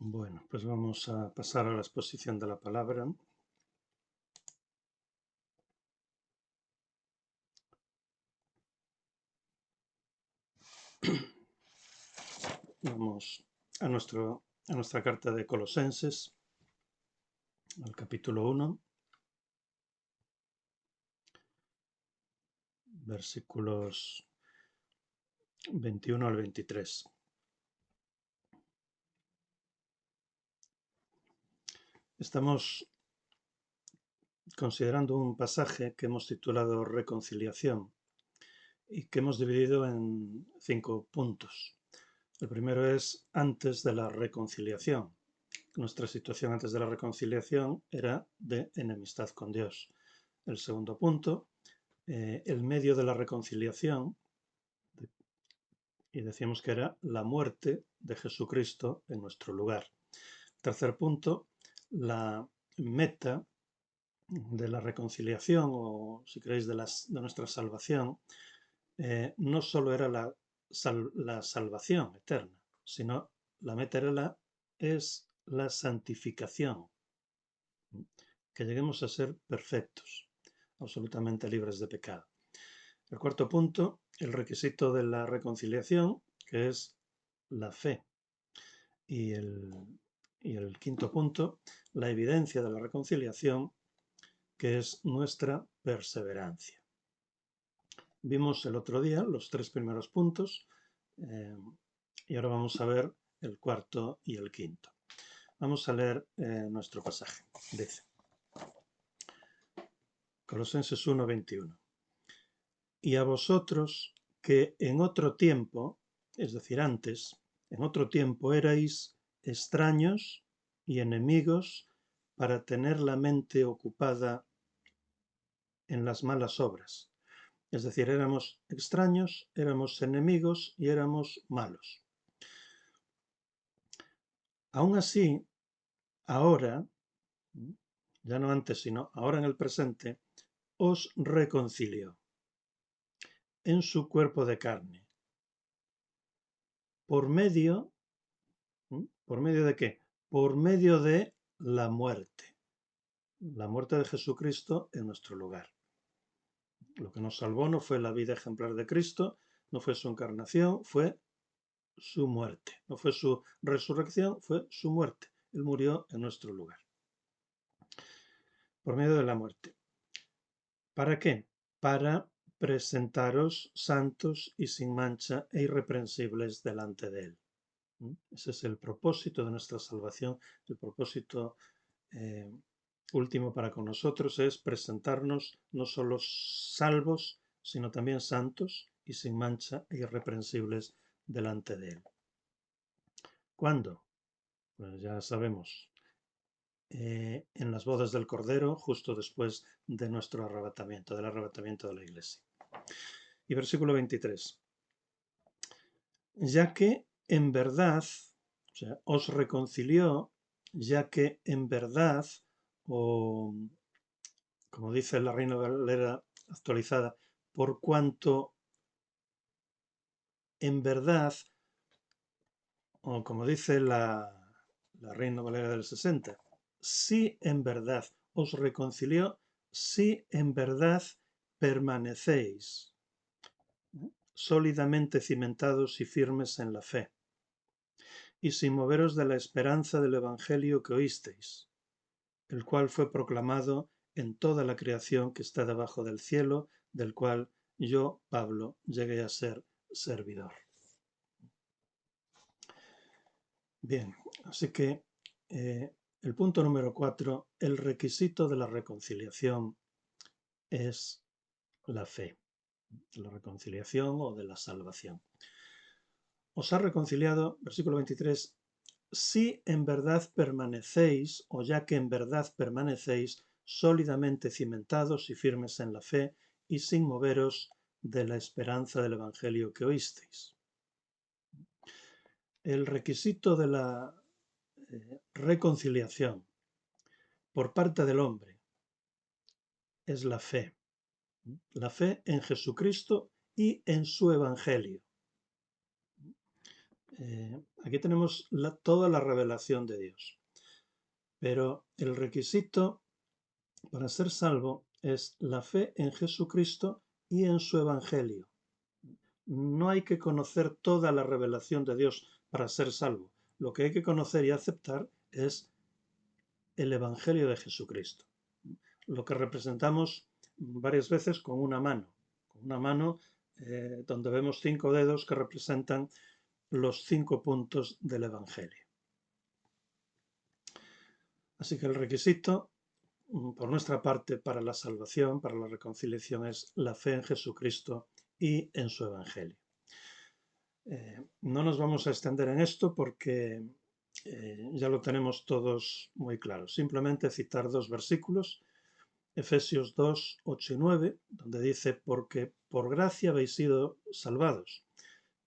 Bueno, pues vamos a pasar a la exposición de la palabra. Vamos a nuestra carta de Colosenses, al capítulo 1, versículos 21 al 23. Estamos considerando un pasaje que hemos titulado Reconciliación y que hemos dividido en 5 puntos. El primero es antes de la reconciliación. Nuestra situación antes de la reconciliación era de enemistad con Dios. El segundo punto, el medio de la reconciliación, y decíamos que era la muerte de Jesucristo en nuestro lugar. Tercer punto, la meta de la reconciliación, o si queréis de nuestra salvación, no solo era la salvación eterna, sino la meta es la santificación, que lleguemos a ser perfectos, absolutamente libres de pecado. El cuarto punto, el requisito de la reconciliación, que es la fe. Y el quinto punto, la evidencia de la reconciliación, que es nuestra perseverancia. Vimos el otro día los 3 primeros puntos y ahora vamos a ver el cuarto y el quinto. Vamos a leer nuestro pasaje. Dice, Colosenses 1:21. Y a vosotros que en otro tiempo, es decir, antes, en otro tiempo erais extraños y enemigos para tener la mente ocupada en las malas obras. Es decir, éramos extraños, éramos enemigos y éramos malos. Aún así, ahora, ya no antes, sino ahora en el presente, os reconcilió en su cuerpo de carne. ¿Por medio de qué? Por medio de la muerte de Jesucristo en nuestro lugar. Lo que nos salvó no fue la vida ejemplar de Cristo, no fue su encarnación, fue su muerte. No fue su resurrección, fue su muerte. Él murió en nuestro lugar. Por medio de la muerte. ¿Para qué? Para presentaros santos y sin mancha e irreprensibles delante de Él. Ese es el propósito de nuestra salvación. El propósito último para con nosotros es presentarnos no solo salvos, sino también santos y sin mancha e irreprensibles delante de Él. ¿Cuándo? Pues ya sabemos, en las bodas del Cordero, justo después de nuestro arrebatamiento, del arrebatamiento de la Iglesia. Y versículo 23. Ya que en verdad, o sea, os reconcilió, ya que en verdad, o como dice la Reina Valera actualizada, por cuanto en verdad, o como dice la Reina Valera del 60, si en verdad os reconcilió, si en verdad permanecéis sólidamente cimentados y firmes en la fe, y sin moveros de la esperanza del Evangelio que oísteis, el cual fue proclamado en toda la creación que está debajo del cielo, del cual yo, Pablo, llegué a ser servidor. Bien, así que el punto número 4, el requisito de la reconciliación es la fe, la reconciliación o de la salvación. Os ha reconciliado, versículo 23, si en verdad permanecéis, o ya que en verdad permanecéis, sólidamente cimentados y firmes en la fe y sin moveros de la esperanza del Evangelio que oísteis. El requisito de la reconciliación por parte del hombre es la fe en Jesucristo y en su Evangelio. Aquí tenemos toda la revelación de Dios, pero el requisito para ser salvo es la fe en Jesucristo y en su Evangelio. No hay que conocer toda la revelación de Dios para ser salvo. Lo que hay que conocer y aceptar es el Evangelio de Jesucristo, lo que representamos varias veces con una mano donde vemos 5 dedos que representan los 5 puntos del Evangelio. Así que el requisito, por nuestra parte, para la salvación, para la reconciliación, es la fe en Jesucristo y en su Evangelio. No nos vamos a extender en esto porque ya lo tenemos todos muy claro. Simplemente citar 2 versículos. Efesios 2, 8 y 9, donde dice, porque por gracia habéis sido salvados,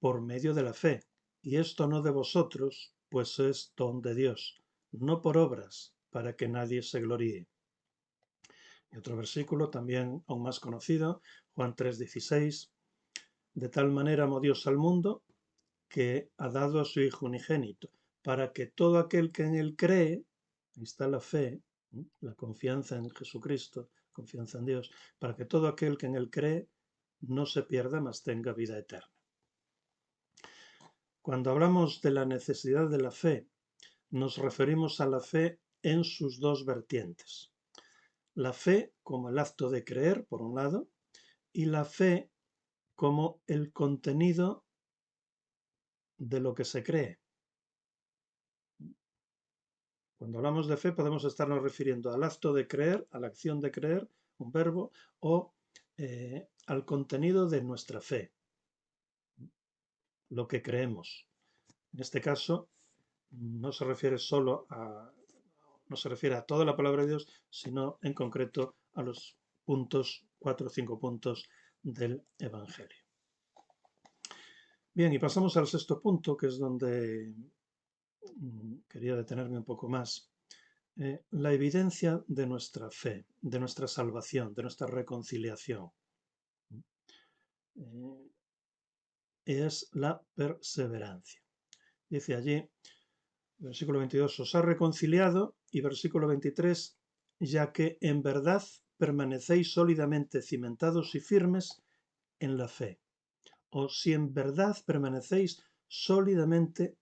por medio de la fe, y esto no de vosotros, pues es don de Dios, no por obras, para que nadie se gloríe. Y otro versículo también aún más conocido, Juan 3, 16, de tal manera amó Dios al mundo, que ha dado a su Hijo unigénito, para que todo aquel que en él cree, ahí está la fe, la confianza en Jesucristo, confianza en Dios, para que todo aquel que en él cree no se pierda, mas tenga vida eterna. Cuando hablamos de la necesidad de la fe, nos referimos a la fe en sus 2 vertientes. La fe como el acto de creer, por un lado, y la fe como el contenido de lo que se cree. Cuando hablamos de fe podemos estarnos refiriendo al acto de creer, a la acción de creer, un verbo, o al contenido de nuestra fe, lo que creemos. En este caso, no se refiere no se refiere a toda la palabra de Dios, sino en concreto a los 4 o 5 puntos del Evangelio. Bien, y pasamos al 6.º punto, que es donde quería detenerme un poco más. La evidencia de nuestra fe, de nuestra salvación, de nuestra reconciliación, es la perseverancia. Dice allí, versículo 22, os ha reconciliado, y versículo 23, ya que en verdad permanecéis sólidamente cimentados y firmes en la fe. O si en verdad permanecéis sólidamente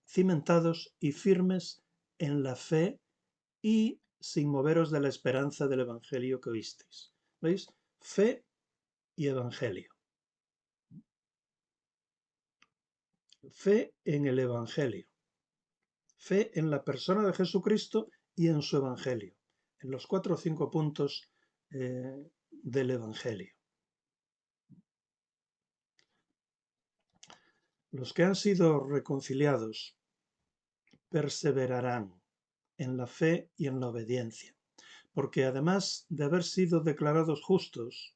cimentados y firmes en la fe y sin moveros de la esperanza del Evangelio que oísteis. ¿Veis? Fe y Evangelio. Fe en el Evangelio. Fe en la persona de Jesucristo y en su Evangelio. En los 4 o 5 puntos del Evangelio. Los que han sido reconciliados perseverarán en la fe y en la obediencia, porque además de haber sido declarados justos,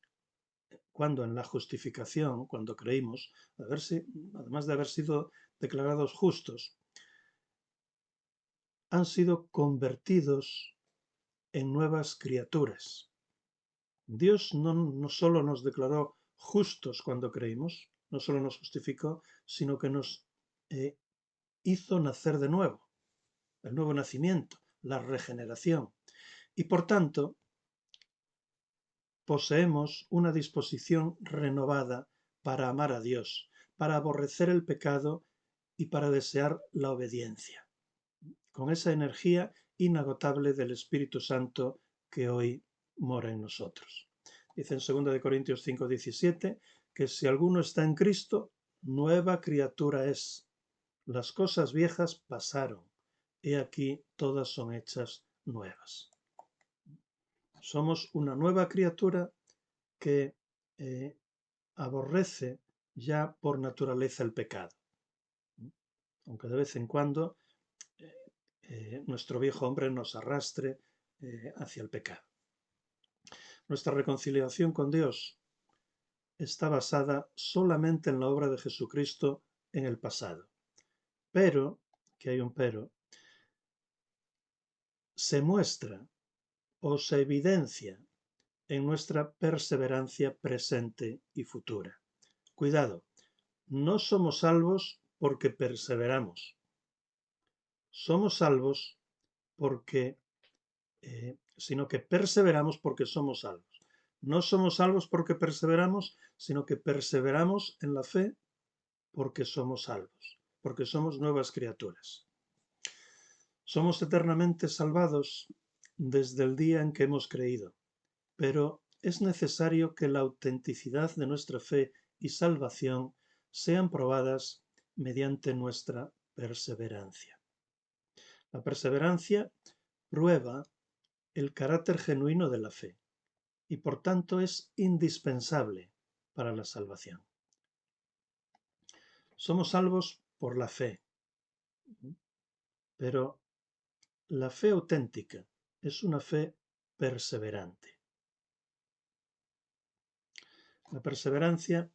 cuando en la justificación, cuando creímos, además de haber sido declarados justos, han sido convertidos en nuevas criaturas. Dios no solo nos declaró justos cuando creímos, no solo nos justificó, sino que nos hizo nacer de nuevo, el nuevo nacimiento, la regeneración. Y por tanto, poseemos una disposición renovada para amar a Dios, para aborrecer el pecado y para desear la obediencia, con esa energía inagotable del Espíritu Santo que hoy mora en nosotros. Dice en 2 Corintios 5:17 que si alguno está en Cristo, nueva criatura es. Las cosas viejas pasaron, he aquí todas son hechas nuevas. Somos una nueva criatura que aborrece ya por naturaleza el pecado, aunque de vez en cuando nuestro viejo hombre nos arrastre hacia el pecado. Nuestra reconciliación con Dios está basada solamente en la obra de Jesucristo en el pasado. Pero, que hay un pero, se muestra o se evidencia en nuestra perseverancia presente y futura. Cuidado, no somos salvos porque perseveramos. Somos salvos porque, sino que perseveramos porque somos salvos. No somos salvos porque perseveramos, sino que perseveramos en la fe porque somos salvos, porque somos nuevas criaturas. Somos eternamente salvados desde el día en que hemos creído, pero es necesario que la autenticidad de nuestra fe y salvación sean probadas mediante nuestra perseverancia. La perseverancia prueba el carácter genuino de la fe y por tanto es indispensable para la salvación. Somos salvos por la fe, pero la fe auténtica es una fe perseverante. La perseverancia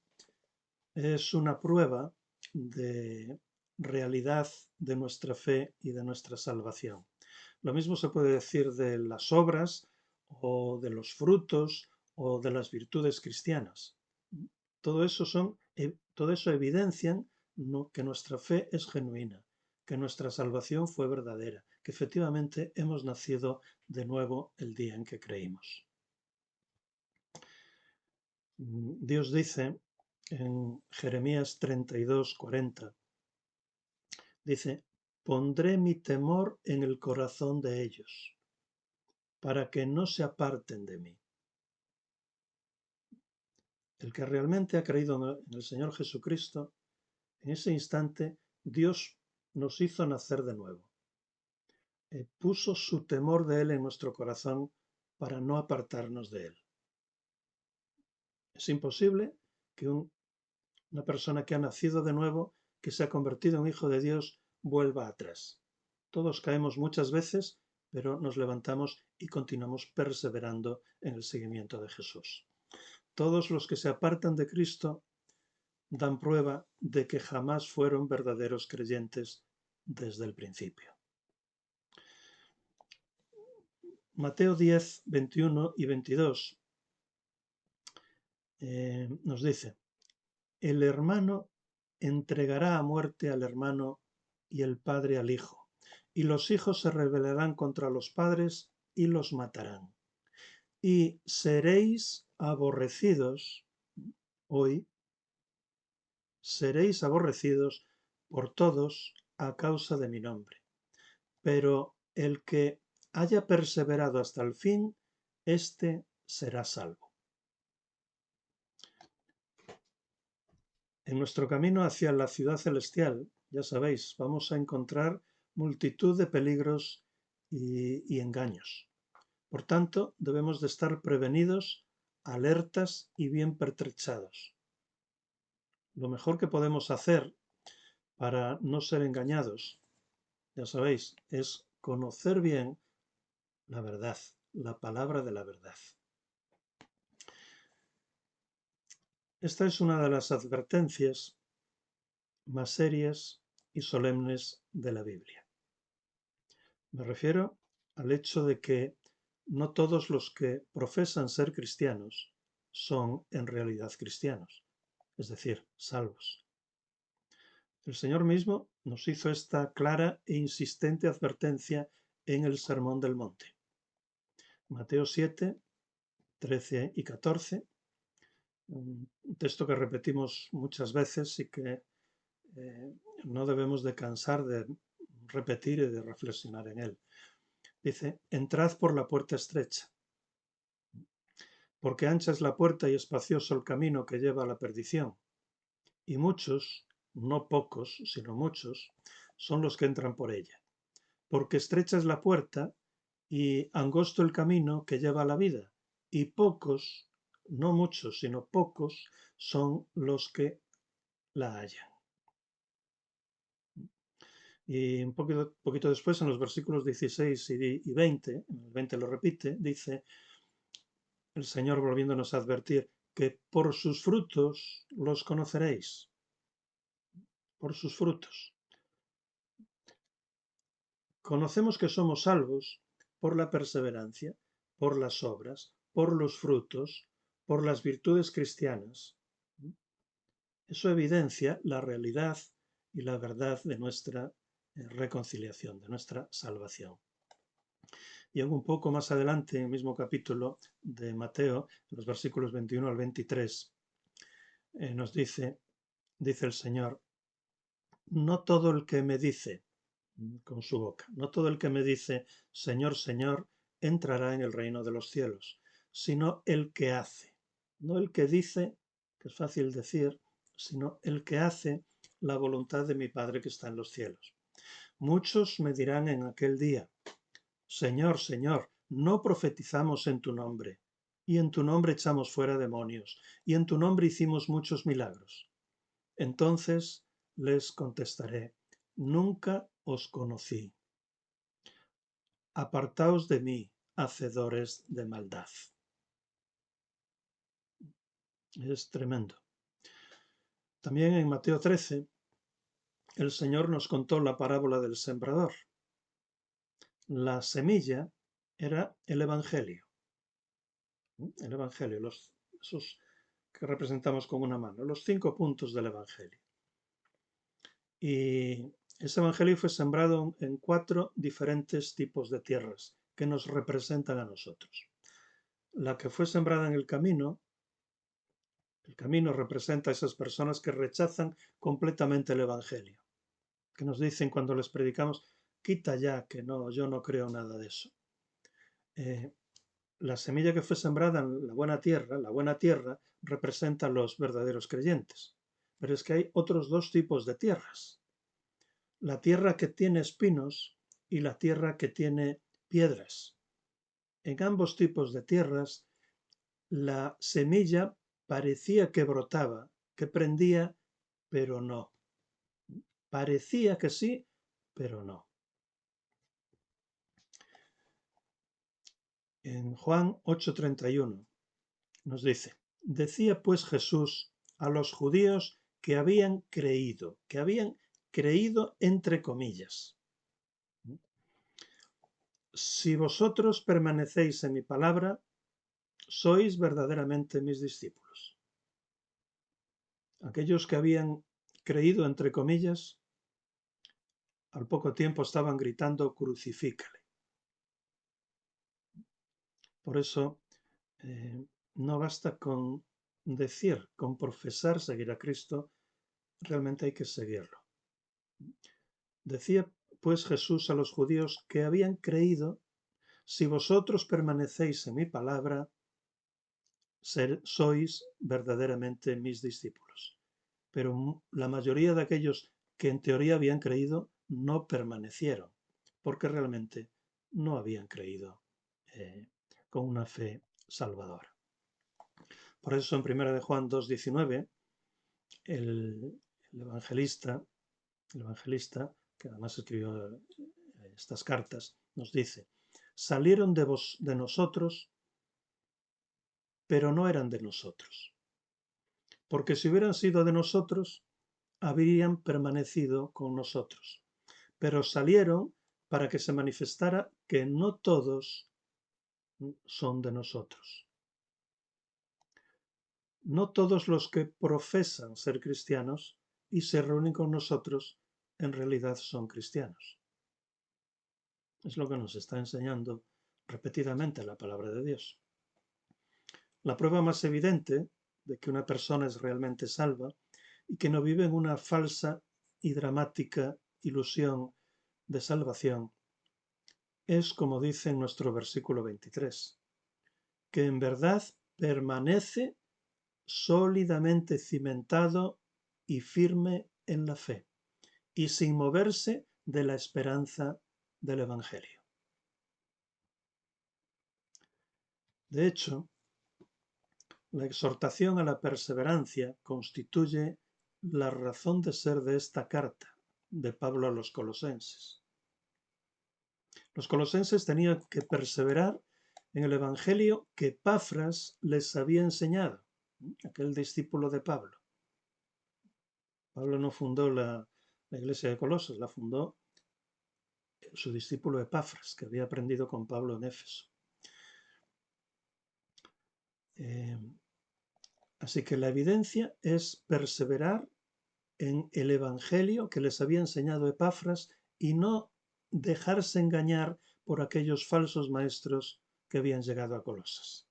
es una prueba de realidad de nuestra fe y de nuestra salvación. Lo mismo se puede decir de las obras o de los frutos o de las virtudes cristianas. Todo eso evidencian que nuestra fe es genuina, que nuestra salvación fue verdadera, que efectivamente hemos nacido de nuevo el día en que creímos. Dios dice en Jeremías 32:40, dice, pondré mi temor en el corazón de ellos, para que no se aparten de mí. El que realmente ha creído en el Señor Jesucristo, en ese instante Dios nos hizo nacer de nuevo. Puso su temor de Él en nuestro corazón para no apartarnos de Él. Es imposible que una persona que ha nacido de nuevo, que se ha convertido en hijo de Dios, vuelva atrás. Todos caemos muchas veces, pero nos levantamos y continuamos perseverando en el seguimiento de Jesús. Todos los que se apartan de Cristo dan prueba de que jamás fueron verdaderos creyentes desde el principio. Mateo 10, 21 y 22 nos dice, el hermano entregará a muerte al hermano y el padre al hijo, y los hijos se rebelarán contra los padres y los matarán. Y seréis aborrecidos hoy, seréis aborrecidos por todos a causa de mi nombre. Pero el que haya perseverado hasta el fin, éste será salvo. En nuestro camino hacia la ciudad celestial, ya sabéis, vamos a encontrar multitud de peligros y engaños. Por tanto, debemos de estar prevenidos, alertas y bien pertrechados. Lo mejor que podemos hacer para no ser engañados, ya sabéis, es conocer bien la verdad, la palabra de la verdad. Esta es una de las advertencias más serias y solemnes de la Biblia. Me refiero al hecho de que no todos los que profesan ser cristianos son en realidad cristianos, es decir, salvos. El Señor mismo nos hizo esta clara e insistente advertencia en el Sermón del Monte. Mateo 7, 13 y 14, un texto que repetimos muchas veces y que no debemos de cansar de repetir y de reflexionar en él. Dice, entrad por la puerta estrecha, porque ancha es la puerta y espacioso el camino que lleva a la perdición. Y muchos, no pocos, sino muchos, son los que entran por ella. Porque estrecha es la puerta y angosto el camino que lleva a la vida. Y pocos, no muchos, sino pocos, son los que la hallan. Y un poquito después, en los versículos 16 y 20, en el 20 lo repite, dice el Señor volviéndonos a advertir que por sus frutos los conoceréis. Por sus frutos. Conocemos que somos salvos por la perseverancia, por las obras, por los frutos, por las virtudes cristianas. Eso evidencia la realidad y la verdad de nuestra reconciliación, de nuestra salvación. Y un poco más adelante, en el mismo capítulo de Mateo, en los versículos 21 al 23, nos dice el Señor, no todo el que me dice, con su boca, no todo el que me dice, Señor, Señor, entrará en el reino de los cielos, sino el que hace, no el que dice, que es fácil decir, sino el que hace la voluntad de mi Padre que está en los cielos. Muchos me dirán en aquel día, Señor, Señor, no profetizamos en tu nombre, y en tu nombre echamos fuera demonios, y en tu nombre hicimos muchos milagros. Entonces les contestaré, nunca os conocí. Apartaos de mí, hacedores de maldad. Es tremendo. También en Mateo 13, el Señor nos contó la parábola del sembrador. La semilla era el Evangelio. El Evangelio, esos que representamos con una mano, los 5 puntos del Evangelio. Y ese Evangelio fue sembrado en 4 diferentes tipos de tierras que nos representan a nosotros. La que fue sembrada en el camino representa a esas personas que rechazan completamente el Evangelio, que nos dicen cuando les predicamos, quita ya, que no, yo no creo nada de eso. La semilla que fue sembrada en la buena tierra representa a los verdaderos creyentes. Pero es que hay otros 2 tipos de tierras. La tierra que tiene espinos y la tierra que tiene piedras. En ambos tipos de tierras, la semilla parecía que brotaba, que prendía, pero no. Parecía que sí, pero no. En Juan 8:31 nos dice, decía pues Jesús a los judíos que habían creído entre comillas. Si vosotros permanecéis en mi palabra, sois verdaderamente mis discípulos. Aquellos que habían creído entre comillas, al poco tiempo estaban gritando crucifícale. Por eso no basta con decir, con profesar seguir a Cristo, realmente hay que seguirlo. Decía pues Jesús a los judíos que habían creído, si vosotros permanecéis en mi palabra, sois verdaderamente mis discípulos. Pero la mayoría de aquellos que en teoría habían creído no permanecieron, porque realmente no habían creído con una fe salvadora. Por eso en 1 de Juan 2:19, el evangelista, que además escribió estas cartas, nos dice, salieron de nosotros, pero no eran de nosotros. Porque si hubieran sido de nosotros, habrían permanecido con nosotros. Pero salieron para que se manifestara que no todos son de nosotros. No todos los que profesan ser cristianos y se reúnen con nosotros en realidad son cristianos. Es lo que nos está enseñando repetidamente la palabra de Dios. La prueba más evidente de que una persona es realmente salva y que no vive en una falsa y dramática ilusión de salvación es, como dice en nuestro versículo 23, que en verdad permanece sólidamente cimentado y firme en la fe y sin moverse de la esperanza del Evangelio. De hecho, la exhortación a la perseverancia constituye la razón de ser de esta carta de Pablo a los colosenses. Los colosenses tenían que perseverar en el Evangelio que Epafras les había enseñado, aquel discípulo de Pablo. Pablo no fundó la iglesia de Colosas, la fundó su discípulo Epafras, que había aprendido con Pablo en Éfeso. Así que la evidencia es perseverar en el Evangelio que les había enseñado Epafras y no dejarse engañar por aquellos falsos maestros que habían llegado a Colosas.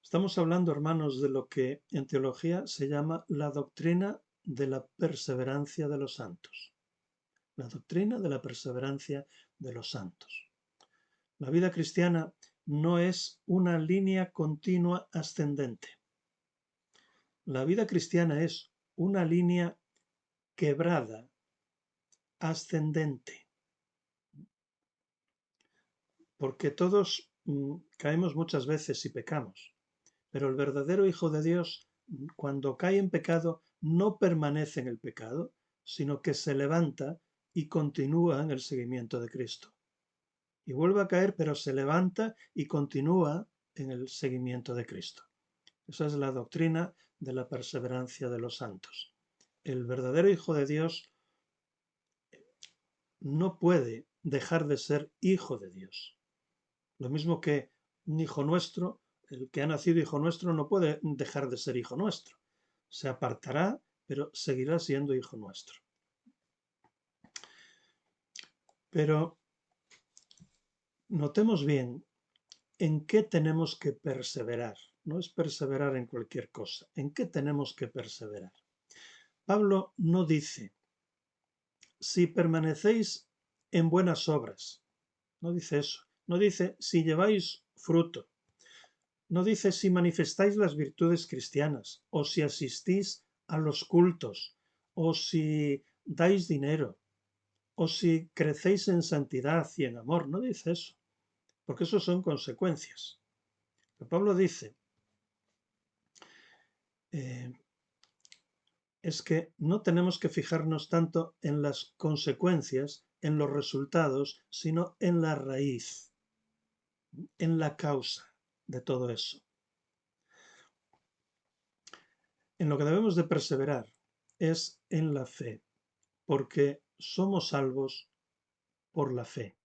Estamos hablando, hermanos, de lo que en teología se llama la doctrina de la perseverancia de los santos. La doctrina de la perseverancia de los santos. La vida cristiana no es una línea continua ascendente. La vida cristiana es una línea quebrada, ascendente. Porque todos caemos muchas veces y pecamos. Pero el verdadero Hijo de Dios, cuando cae en pecado, no permanece en el pecado, sino que se levanta y continúa en el seguimiento de Cristo. Y vuelve a caer, pero se levanta y continúa en el seguimiento de Cristo. Esa es la doctrina de la perseverancia de los santos. El verdadero Hijo de Dios no puede dejar de ser Hijo de Dios. Lo mismo que un hijo nuestro, el que ha nacido hijo nuestro, no puede dejar de ser hijo nuestro. Se apartará, pero seguirá siendo hijo nuestro. Pero notemos bien en qué tenemos que perseverar. No es perseverar en cualquier cosa. ¿En qué tenemos que perseverar? Pablo no dice, si permanecéis en buenas obras. No dice eso. No dice, si lleváis fruto. No dice si manifestáis las virtudes cristianas, o si asistís a los cultos, o si dais dinero, o si crecéis en santidad y en amor. No dice eso, porque eso son consecuencias. Pero Pablo dice, es que no tenemos que fijarnos tanto en las consecuencias, en los resultados, sino en la raíz, en la causa de todo eso. En lo que debemos de perseverar es en la fe, porque somos salvos por la fe,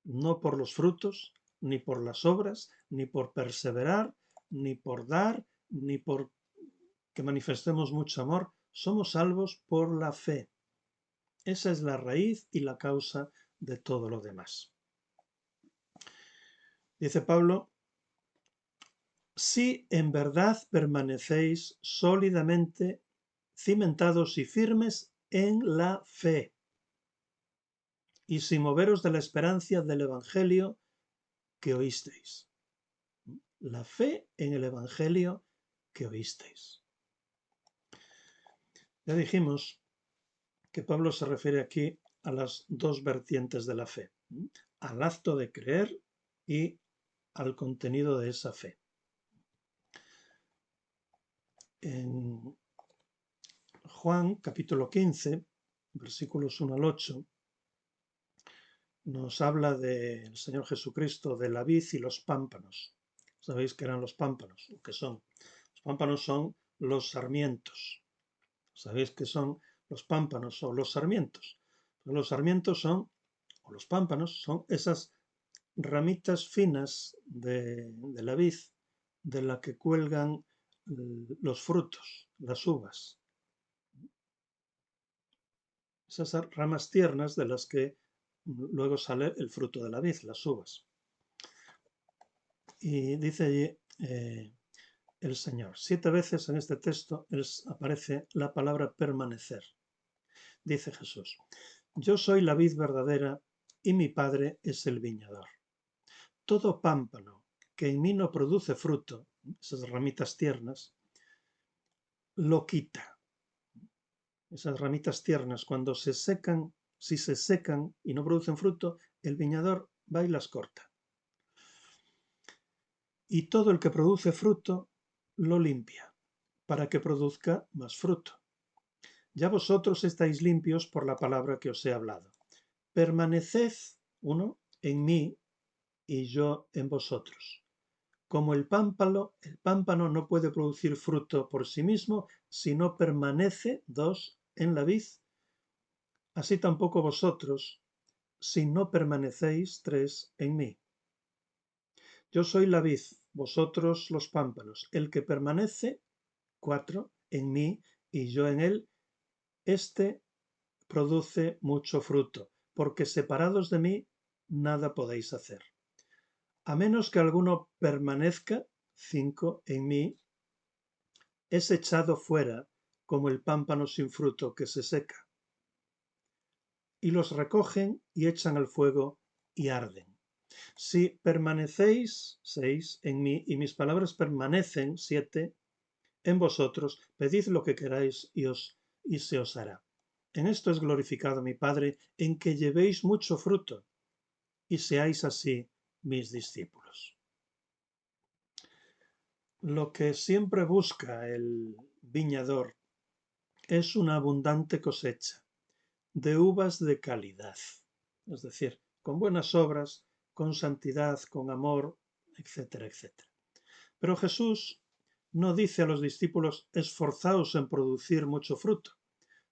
no por los frutos, ni por las obras, ni por perseverar, ni por dar, ni por que manifestemos mucho amor. Somos salvos por la fe. Esa es la raíz y la causa de todo lo demás. Dice Pablo, si en verdad permanecéis sólidamente cimentados y firmes en la fe, y sin moveros de la esperanza del Evangelio que oísteis. La fe en el Evangelio que oísteis. Ya dijimos que Pablo se refiere aquí a las dos vertientes de la fe, al acto de creer y al contenido de esa fe. En Juan capítulo 15, versículos 1 al 8, nos habla del Señor Jesucristo, de la vid y los pámpanos. ¿Sabéis qué eran los pámpanos? ¿O qué son? Los pámpanos son los sarmientos. ¿Sabéis qué son los pámpanos o los sarmientos? Pues los sarmientos son, o los pámpanos, son esas ramitas finas de la vid de la que cuelgan los frutos, las uvas. Esas ramas tiernas de las que luego sale el fruto de la vid, las uvas. Y dice allí el Señor. 7 veces en este texto aparece la palabra permanecer. Dice Jesús, yo soy la vid verdadera y mi Padre es el viñador. Todo pámpano que en mí no produce fruto, esas ramitas tiernas, lo quita. Esas ramitas tiernas, cuando se secan, si se secan y no producen fruto, el viñador va y las corta. Y todo el que produce fruto, lo limpia, para que produzca más fruto. Ya vosotros estáis limpios por la palabra que os he hablado. Permaneced, uno, en mí y yo en vosotros. Como el pámpano no puede producir fruto por sí mismo si no permanece, 2, en la vid, así tampoco vosotros si no permanecéis, 3, en mí. Yo soy la vid, vosotros los pámpanos. El que permanece, 4, en mí y yo en él, éste produce mucho fruto, porque separados de mí nada podéis hacer. A menos que alguno permanezca, 5, en mí, es echado fuera como el pámpano sin fruto que se seca. Y los recogen y echan al fuego y arden. Si permanecéis, 6, en mí, y mis palabras permanecen, 7, en vosotros, pedid lo que queráis y se os hará. En esto es glorificado mi Padre, en que llevéis mucho fruto y seáis así mis discípulos. Lo que siempre busca el viñador es una abundante cosecha de uvas de calidad, es decir, con buenas obras, con santidad, con amor, etcétera, etcétera. Pero Jesús no dice a los discípulos, esforzaos en producir mucho fruto,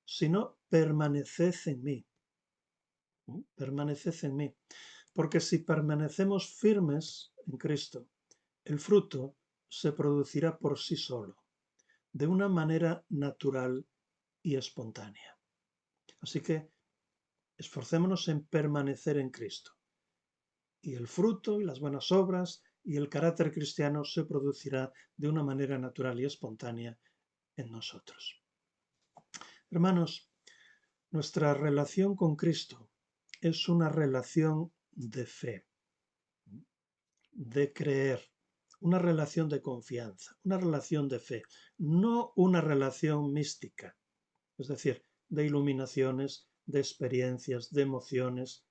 sino permaneced en mí. Permaneced en mí. Porque si permanecemos firmes en Cristo, el fruto se producirá por sí solo, de una manera natural y espontánea. Así que esforcémonos en permanecer en Cristo. Y el fruto y las buenas obras y el carácter cristiano se producirá de una manera natural y espontánea en nosotros. Hermanos, nuestra relación con Cristo es una relación de fe, de creer, una relación de confianza, una relación de fe, no una relación mística, es decir, de iluminaciones, de experiencias, de emociones,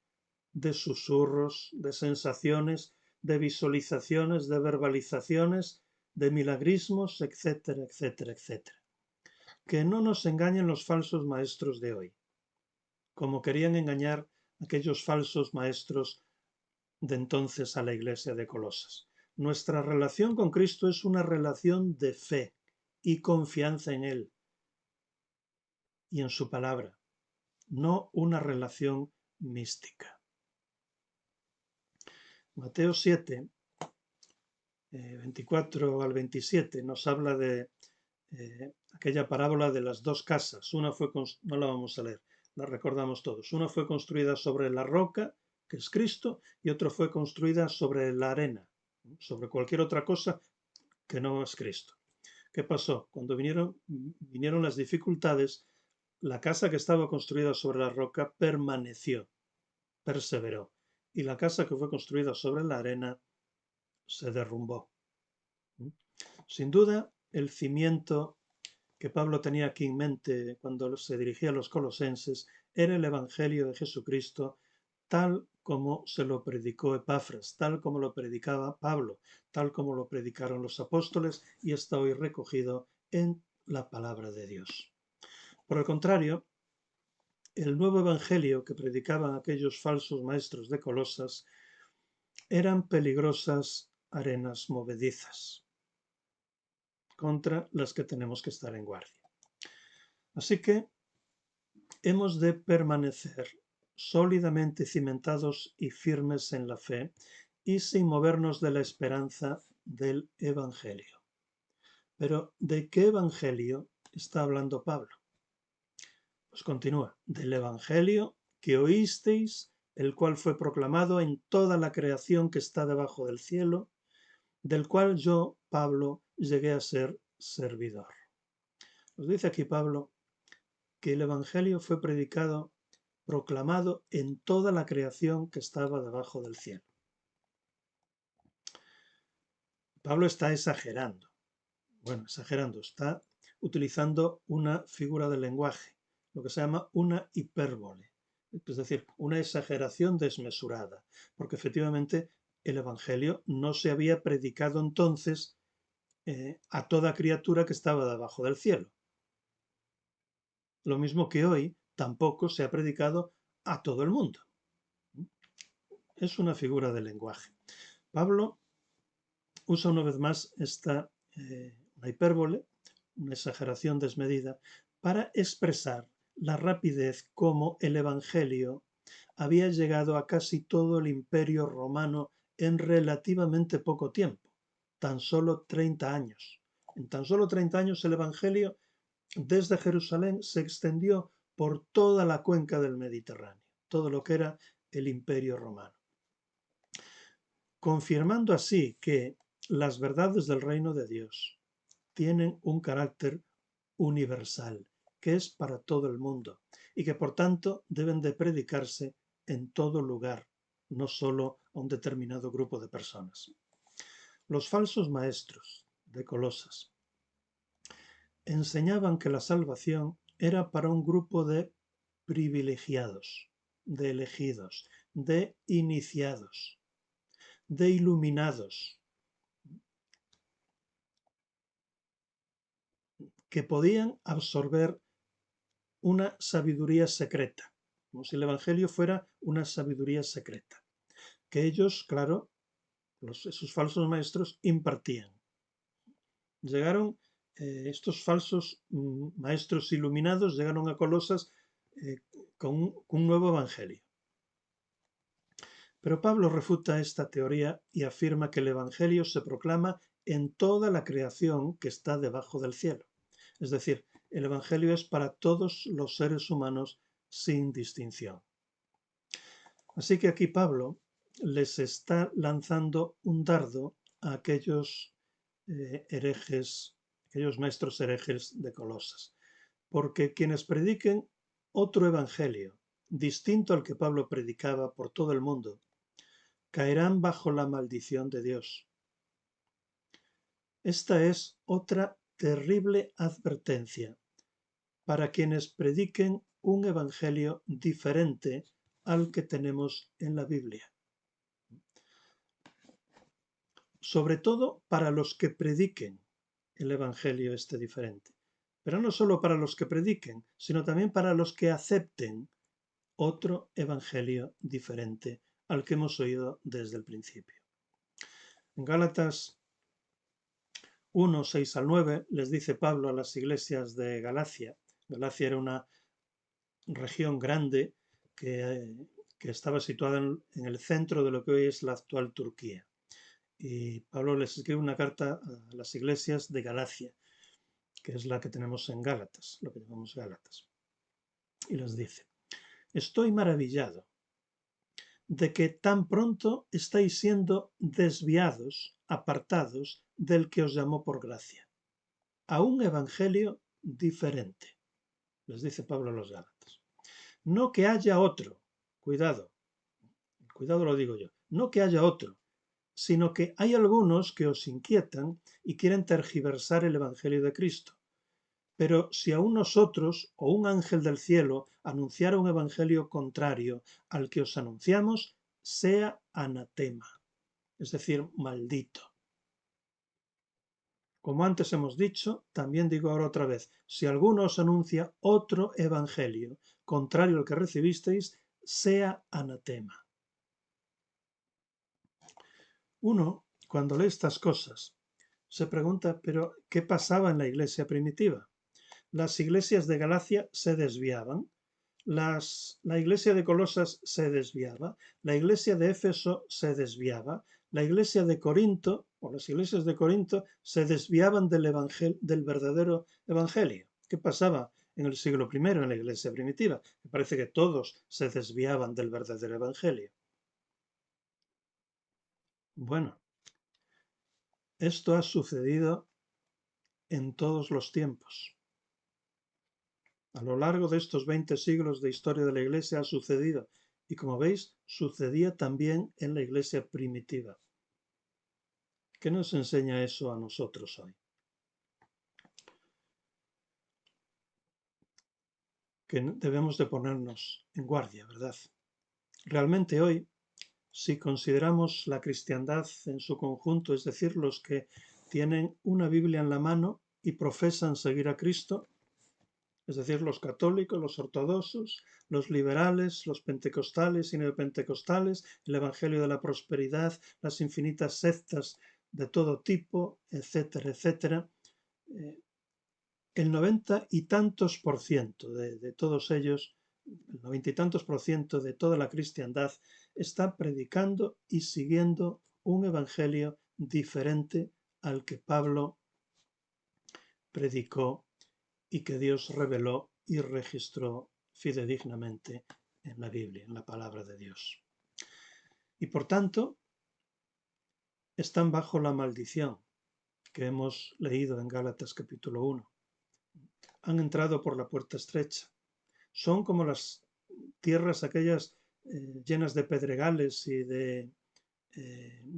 de susurros, de sensaciones, de visualizaciones, de verbalizaciones, de milagrismos, etcétera, etcétera, etcétera. Que no nos engañen los falsos maestros de hoy, como querían engañar aquellos falsos maestros de entonces a la iglesia de Colosas. Nuestra relación con Cristo es una relación de fe y confianza en Él y en su palabra, no una relación mística. Mateo 7, 24 al 27 nos habla de aquella parábola de las dos casas. Una fue, no la vamos a leer, la recordamos todos. Una fue construida sobre la roca, que es Cristo, y otra fue construida sobre la arena, sobre cualquier otra cosa que no es Cristo. ¿Qué pasó? Cuando vinieron las dificultades, la casa que estaba construida sobre la roca permaneció, perseveró, y la casa que fue construida sobre la arena se derrumbó. Sin duda, el cimiento que Pablo tenía aquí en mente cuando se dirigía a los colosenses era el Evangelio de Jesucristo tal como se lo predicó Epafras, tal como lo predicaba Pablo, tal como lo predicaron los apóstoles y está hoy recogido en la palabra de Dios. Por el contrario, el nuevo Evangelio que predicaban aquellos falsos maestros de Colosas eran peligrosas arenas movedizas contra las que tenemos que estar en guardia. Así que hemos de permanecer sólidamente cimentados y firmes en la fe y sin movernos de la esperanza del Evangelio. Pero ¿de qué Evangelio está hablando Pablo? Pues continúa, del Evangelio que oísteis, el cual fue proclamado en toda la creación que está debajo del cielo, del cual yo, Pablo, llegué a ser servidor. Nos dice aquí Pablo que el Evangelio fue predicado, proclamado en toda la creación que estaba debajo del cielo. Pablo está exagerando. Bueno, exagerando, está utilizando una figura del lenguaje, lo que se llama una hipérbole, es decir, una exageración desmesurada, porque efectivamente el Evangelio no se había predicado entonces a toda criatura que estaba debajo del cielo. Lo mismo que hoy tampoco se ha predicado a todo el mundo. Es una figura del lenguaje. Pablo usa una vez más esta una hipérbole, una exageración desmedida, para expresar la rapidez como el Evangelio había llegado a casi todo el imperio romano en relativamente poco tiempo, tan solo 30 años. En tan solo 30 años el Evangelio desde Jerusalén se extendió por toda la cuenca del Mediterráneo, todo lo que era el Imperio Romano, confirmando así que las verdades del reino de Dios tienen un carácter universal, que es para todo el mundo, y que por tanto deben de predicarse en todo lugar, no solo a un determinado grupo de personas. Los falsos maestros de Colosas enseñaban que la salvación era para un grupo de privilegiados, de elegidos, de iniciados, de iluminados, que podían absorber una sabiduría secreta, como si el Evangelio fuera una sabiduría secreta, que ellos, claro, sus falsos maestros impartían. Llegaron estos falsos maestros iluminados, llegaron a Colosas con un nuevo Evangelio. Pero Pablo refuta esta teoría y afirma que el Evangelio se proclama en toda la creación que está debajo del cielo. Es decir, el Evangelio es para todos los seres humanos sin distinción. Así que aquí Pablo les está lanzando un dardo a aquellos herejes, aquellos maestros herejes de Colosas, porque quienes prediquen otro evangelio distinto al que Pablo predicaba por todo el mundo, caerán bajo la maldición de Dios. Esta es otra terrible advertencia para quienes prediquen un evangelio diferente al que tenemos en la Biblia. Sobre todo para los que prediquen el evangelio diferente. Pero no solo para los que prediquen, sino también para los que acepten otro evangelio diferente al que hemos oído desde el principio. En Gálatas 1, 6 al 9 les dice Pablo a las iglesias de Galacia. Galacia era una región grande que estaba situada en el centro de lo que hoy es la actual Turquía. Y Pablo les escribe una carta a las iglesias de Galacia, que es la que tenemos en Gálatas, lo que llamamos Gálatas. Y les dice: estoy maravillado de que tan pronto estáis siendo desviados, apartados del que os llamó por gracia, a un evangelio diferente. Les dice Pablo a los Gálatas. No que haya otro, cuidado lo digo yo, no que haya otro, sino que hay algunos que os inquietan y quieren tergiversar el evangelio de Cristo. Pero si a nosotros o un ángel del cielo anunciara un evangelio contrario al que os anunciamos, sea anatema, es decir, maldito. Como antes hemos dicho, también digo ahora otra vez, si alguno os anuncia otro evangelio contrario al que recibisteis, sea anatema. Uno, cuando lee estas cosas, se pregunta, ¿pero qué pasaba en la iglesia primitiva? Las iglesias de Galacia se desviaban, la iglesia de Colosas se desviaba, la iglesia de Éfeso se desviaba, la iglesia de Corinto o las iglesias de Corinto se desviaban del verdadero evangelio. ¿Qué pasaba en el siglo I en la iglesia primitiva? Me parece que todos se desviaban del verdadero evangelio. Bueno, esto ha sucedido en todos los tiempos. A lo largo de estos 20 siglos de historia de la Iglesia ha sucedido, y como veis, sucedía también en la Iglesia primitiva. ¿Qué nos enseña eso a nosotros hoy? Que debemos de ponernos en guardia, ¿verdad? Realmente hoy, si consideramos la cristiandad en su conjunto, es decir, los que tienen una Biblia en la mano y profesan seguir a Cristo, es decir, los católicos, los ortodoxos, los liberales, los pentecostales y neopentecostales, el Evangelio de la Prosperidad, las infinitas sectas de todo tipo, etcétera, etcétera. El 90 y tantos por ciento de todos ellos, el 90 y tantos por ciento de toda la cristiandad está predicando y siguiendo un evangelio diferente al que Pablo predicó y que Dios reveló y registró fidedignamente en la Biblia, en la palabra de Dios. Y por tanto, están bajo la maldición que hemos leído en Gálatas capítulo 1. Han entrado por la puerta estrecha. Son como las tierras aquellas llenas de pedregales y de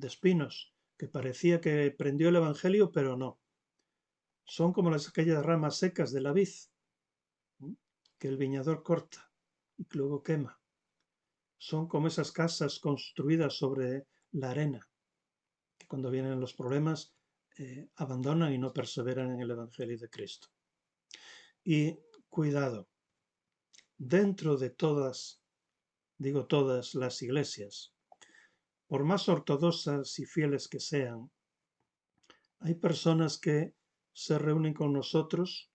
espinos, que parecía que prendió el Evangelio, pero no. Son como aquellas ramas secas de la vid, que el viñador corta y luego quema. Son como esas casas construidas sobre la arena, que cuando vienen los problemas abandonan y no perseveran en el Evangelio de Cristo. Y cuidado, dentro de todas, digo todas las iglesias, por más ortodoxas y fieles que sean, hay personas que se reúnen con nosotros,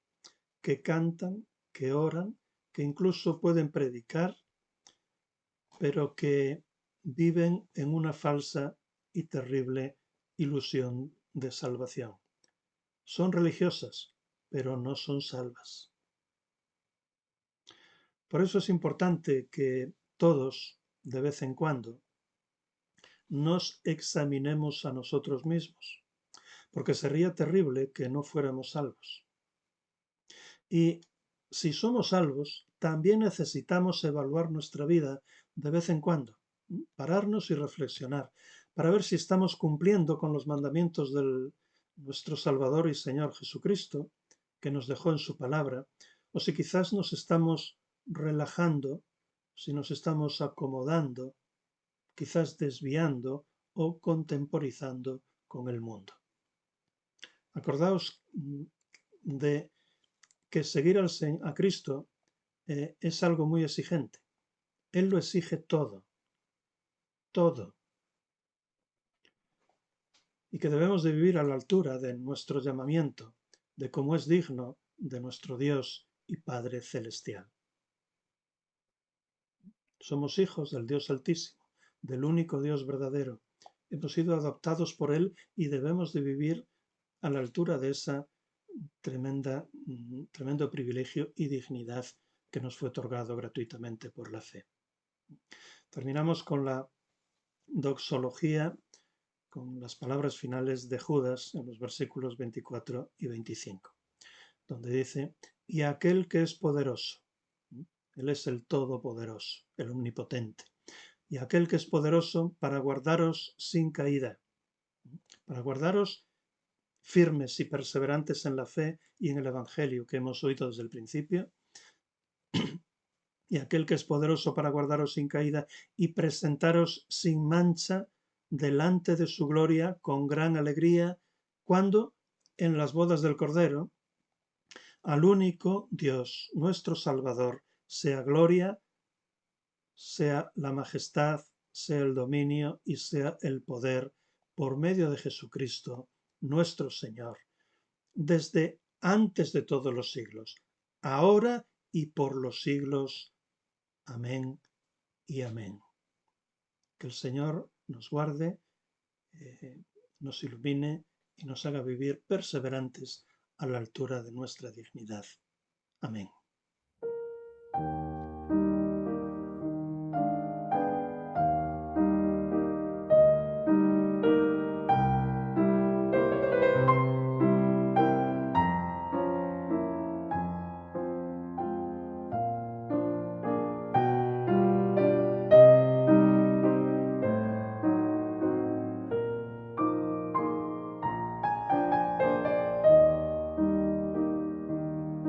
que cantan, que oran, que incluso pueden predicar, pero que viven en una falsa y terrible ilusión de salvación. Son religiosas, pero no son salvas. Por eso es importante que todos, de vez en cuando, nos examinemos a nosotros mismos, porque sería terrible que no fuéramos salvos. Y si somos salvos, también necesitamos evaluar nuestra vida de vez en cuando, pararnos y reflexionar, para ver si estamos cumpliendo con los mandamientos de nuestro Salvador y Señor Jesucristo, que nos dejó en su palabra, o si quizás nos estamos relajando, si nos estamos acomodando, quizás desviando o contemporizando con el mundo. Acordaos de que seguir a Cristo es algo muy exigente. Él lo exige todo, todo. Y que debemos de vivir a la altura de nuestro llamamiento, de cómo es digno de nuestro Dios y Padre Celestial. Somos hijos del Dios Altísimo, del único Dios verdadero. Hemos sido adoptados por Él y debemos de vivir a la altura de esa tremendo privilegio y dignidad que nos fue otorgado gratuitamente por la fe. Terminamos con la doxología, con las palabras finales de Judas en los versículos 24 y 25, donde dice: y aquel que es poderoso, Él es el todopoderoso, el omnipotente, y aquel que es poderoso para guardaros sin caída, para guardaros firmes y perseverantes en la fe y en el Evangelio que hemos oído desde el principio, y aquel que es poderoso para guardaros sin caída y presentaros sin mancha delante de su gloria con gran alegría, cuando en las bodas del Cordero, al único Dios, nuestro Salvador, sea gloria, sea la majestad, sea el dominio y sea el poder por medio de Jesucristo, nuestro Señor, desde antes de todos los siglos, ahora y por los siglos. Amén y amén. Que el Señor nos guarde, nos ilumine y nos haga vivir perseverantes a la altura de nuestra dignidad. Amén.